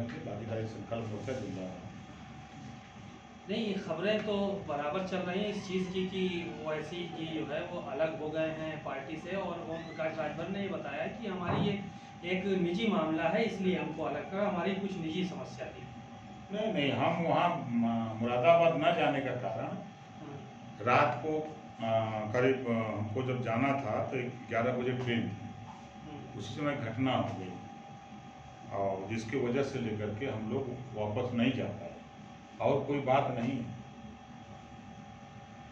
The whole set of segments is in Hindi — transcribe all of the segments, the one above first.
के बागीदारी संकल्प मोर्चा जिंदाबाद। नहीं, खबरें तो बराबर चल रही हैं इस चीज़ की कि ओवैसी जी जो है वो अलग हो गए हैं पार्टी से, और ओम प्रकाश राजभर ने ये बताया कि हमारी ये एक निजी मामला है इसलिए हमको अलग करा, हमारी कुछ निजी समस्या थी। नहीं नहीं, हम वहाँ मुरादाबाद न जाने का कारण, रात को करीब हमको जब जाना था तो 11 बजे ट्रेन थी, उसी समय घटना हो गई और जिसकी वजह से लेकर के हम लोग वापस नहीं जा पाए, और कोई बात नहीं है।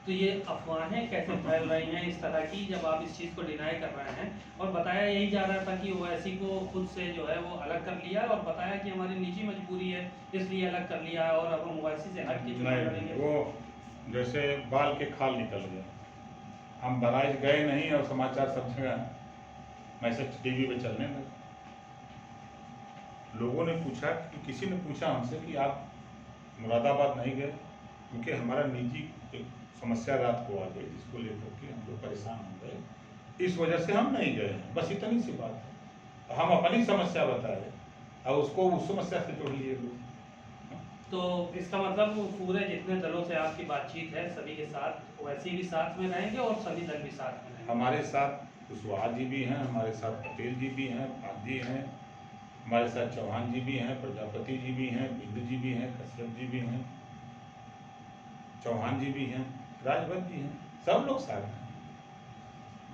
तो ये अफवाहें कैसे फैल रही हैं इस तरह की, जब आप इस चीज़ को डिनाई कर रहे हैं, और बताया यही जा रहा था कि ओवैसी को खुद से जो है वो अलग कर लिया है और बताया कि हमारी निजी मजबूरी है इसलिए अलग कर लिया है और अब हम ओवैसी से हट के चुनाव लड़ेंगे। वो जैसे बाल के खाल निकल गए, हम बहराइच गए नहीं और समाचार सब जगह मैसेज टीवी पे चलने लगे। लोगों ने पूछा कि किसी ने पूछा हमसे कि आप मुरादाबाद नहीं गए, क्योंकि हमारा निजी एक समस्या रात को आ गई जिसको लेकर के हम लोग परेशान हो गए, इस वजह से हम नहीं गए हैं, बस इतनी सी बात है। हम अपनी समस्या बताए और उसको उस समस्या से जोड़ लिए लोग। तो इसका मतलब पूरे जितने दलों से आपकी बातचीत है सभी के साथ ओवैसी भी साथ में रहेंगे और सभी दल भी साथ में रहेंगे? हमारे साथ कुशवाहा जी भी हैं, हमारे साथ पटेल जी भी हैं, भाजी हैं, हमारे साथ चौहान जी भी हैं, प्रजापति जी भी हैं, बिंद जी भी हैं, कश्यप जी भी हैं, चौहान जी भी हैं, राजभर जी हैं, सब लोग साथ हैं।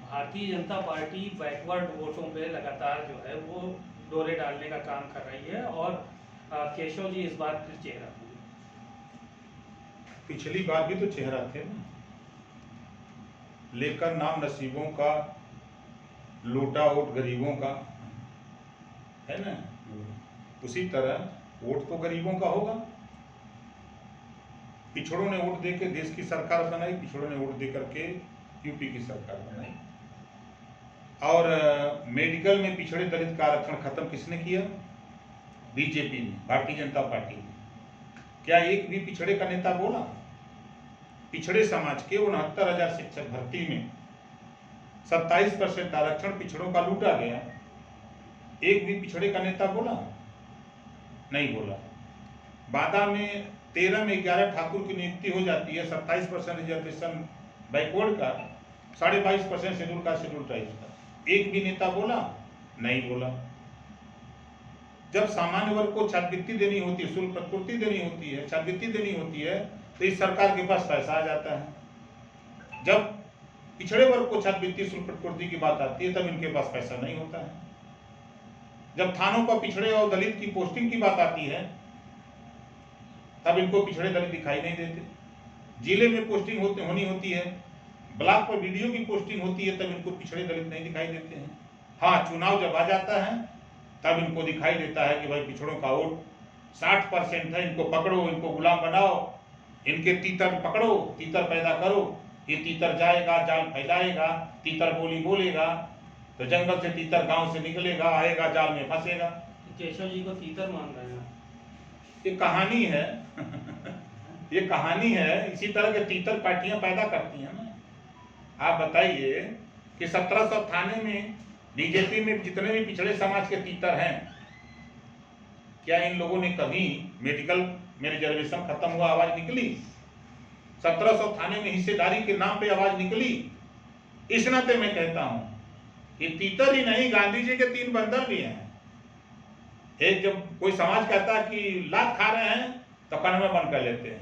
भारतीय जनता पार्टी बैकवर्ड वोटों पे लगातार जो है वो डोरे डालने का काम कर रही है और केशव जी इस बार फिर चेहरा होंगे। पिछली बार भी तो चेहरा थे ना, लेकर नाम नसीबों का, लूटा वोट गरीबों का, है ना। उसी तरह वोट तो गरीबों का होगा। पिछड़ों ने वोट देके देश की सरकार बनाई, पिछड़ों ने वोट दे करके यूपी की सरकार बनाई। और मेडिकल में पिछड़े दलित का आरक्षण खत्म किसने किया? बीजेपी ने, भारतीय जनता पार्टी ने। क्या एक भी पिछड़े का नेता बोला? पिछड़े समाज के 69,000 शिक्षक भर्ती में 27% आरक्षण पिछड़ों का लूटा गया, एक भी पिछड़े का नेता बोला? नहीं बोला। बांदा में 13 में 11 ठाकुर की नियुक्ति हो जाती है, 27% रिजर्वेशन बैकवर्ड का, 22.5% शेड्यूल का, शेड्यूल ट्राइब का, एक भी नेता बोला? नहीं बोला। जब सामान्य वर्ग को छात्रवृत्ति देनी होती है, शुल्क प्रतिपूर्ति देनी होती है, छात्रवृत्ति देनी होती है, तो इस सरकार के पास पैसा आ जाता है। जब पिछड़े वर्ग को छात्रवृत्ति शुल्क प्रतिपूर्ति की बात आती है तब इनके पास पैसा नहीं होता है। जब थानों पर पिछड़े और दलित की पोस्टिंग की बात आती है तब इनको पिछड़े दलित दिखाई नहीं देते। जिले में पोस्टिंग होनी होती है, ब्लॉक पर वीडियो की पोस्टिंग होती है, तब इनको पिछड़े दलित नहीं दिखाई देते हैं। हाँ, चुनाव जब आ जाता है तब इनको दिखाई देता है कि भाई पिछड़ों का वोट 60% है, इनको पकड़ो, इनको गुलाम बनाओ, इनके तीतर पकड़ो, तीतर पैदा करो। ये तीतर जाएगा, जाल फैलाएगा, तीतर बोली बोलेगा, तो जंगल से तीतर गांव से निकलेगा, आएगा, जाल में फंसेगा। केशव जी को तीतर मान रहे हैं? ये कहानी है ये कहानी है। इसी तरह के तीतर पार्टियां पैदा करती हैं ना। आप बताइए कि 1700 थाने में बीजेपी में जितने भी पिछड़े समाज के तीतर हैं, क्या इन लोगों ने कभी मेडिकल में रिजर्वेशन खत्म हुआ आवाज निकली? 1700 थाने में हिस्सेदारी के नाम पे आवाज निकली? इस नाते मैं कहता हूं कि तीतर ही नहीं, गांधी जी के 3 बंदर भी हैं। एक जब कोई समाज कहता है कि लात खा रहे हैं तो कान में बंद कर लेते हैं,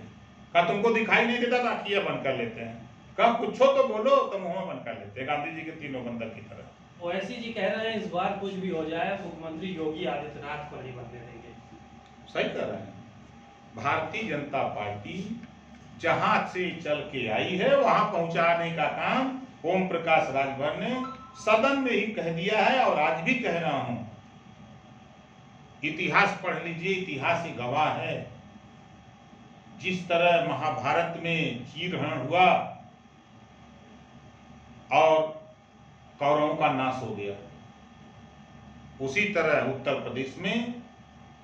का तुमको दिखाई नहीं देता तो आखियां बंद कर लेते हैं, कहा कुछ तो बोलो तो मुंह में बंद कर लेते हैं, गांधी जी के 3 बंदर की तरह। ओवैसी जी कह रहे हैं इस बार कुछ भी हो जाए मुख्यमंत्री योगी आदित्यनाथ को नहीं बनने देंगे। सही कर रहे हैं। भारतीय जनता पार्टी जहां से चल के आई है वहां पहुंचाने का काम ओम प्रकाश राजभर ने सदन में ही कह दिया है, और आज भी कह रहा हूं। इतिहास पढ़ लीजिए, इतिहास ही गवाह है। जिस तरह महाभारत में चीरहरण हुआ और कौरवों का नाश हो गया, उसी तरह उत्तर प्रदेश में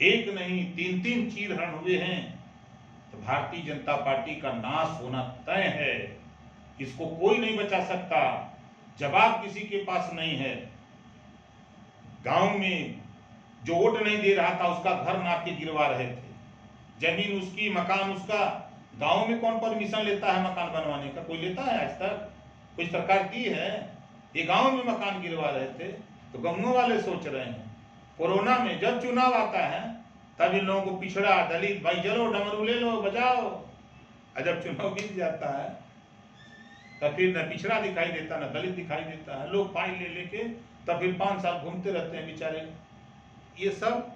एक नहीं 3-3 चीरहरण हुए हैं। तो भारतीय जनता पार्टी का नाश होना तय है, इसको कोई नहीं बचा सकता। जवाब किसी के पास नहीं है। गांव में जो वोट नहीं दे रहा था उसका घर नाप के गिरवा रहे थे, जमीन उसकी, मकान उसका। गांव में कौन परमिशन लेता है मकान बनवाने का? कोई लेता है आज तक? कोई सरकार दी है? ये गांव में मकान गिरवा रहे थे। तो गाँव वाले सोच रहे हैं कोरोना में जब चुनाव आता है तब इन लोगों को पिछड़ा दलित भाई चलो डमरू ले लो बजाओ, और जब चुनाव बीत जाता है तब फिर न पिछड़ा दिखाई देता न दलित दिखाई देता है। लोग फाइल ले लेके तब फिर 5 साल घूमते रहते हैं बेचारे। ये सब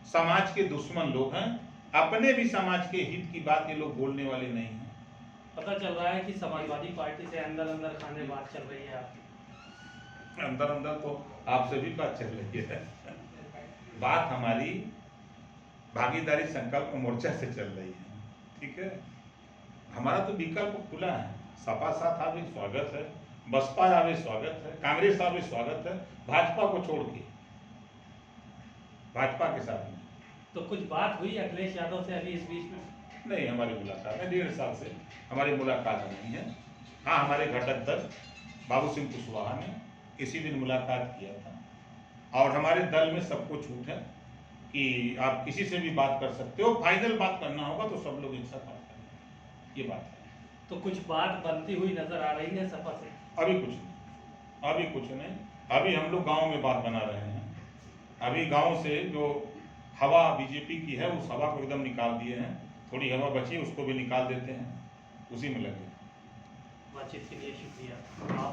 समाज के दुश्मन लोग हैं, अपने भी समाज के हित की बात ये लोग बोलने वाले नहीं हैं। पता चल रहा है कि समाजवादी पार्टी से अंदर अंदर खाने बात चल रही है आपकी। अंदर अंदर तो आपसे भी बात चल रही है। बात हमारी भागीदारी संकल्प मोर्चा से चल रही है, ठीक है। हमारा तो विकल्प खुला है, सपा साथ आवे स्वागत है, बसपा आवे स्वागत है, कांग्रेस आवे स्वागत है, भाजपा को छोड़ के, भाजपा के साथ में। तो कुछ बात हुई अखिलेश यादव से अभी इस बीच में? नहीं, हमारी मुलाकात है 1.5 साल से हमारी मुलाकात नहीं है। हाँ, हमारे घटक दल बाबू सिंह कुशवाहा ने इसी दिन मुलाकात किया था और हमारे दल में सबको छूट है कि आप किसी से भी बात कर सकते हो, फाइनल बात करना होगा तो सब लोग एक साथ बात करेंगे, ये बात है। तो कुछ बात बनती हुई नजर आ रही है सपा से? अभी कुछ नहीं, अभी कुछ नहीं। अभी हम लोग गांव में बात बना रहे हैं। अभी गांव से जो हवा बीजेपी की है उस हवा को एकदम निकाल दिए हैं, थोड़ी हवा बची उसको भी निकाल देते हैं, उसी में लगे। बातचीत के लिए शुक्रिया। आप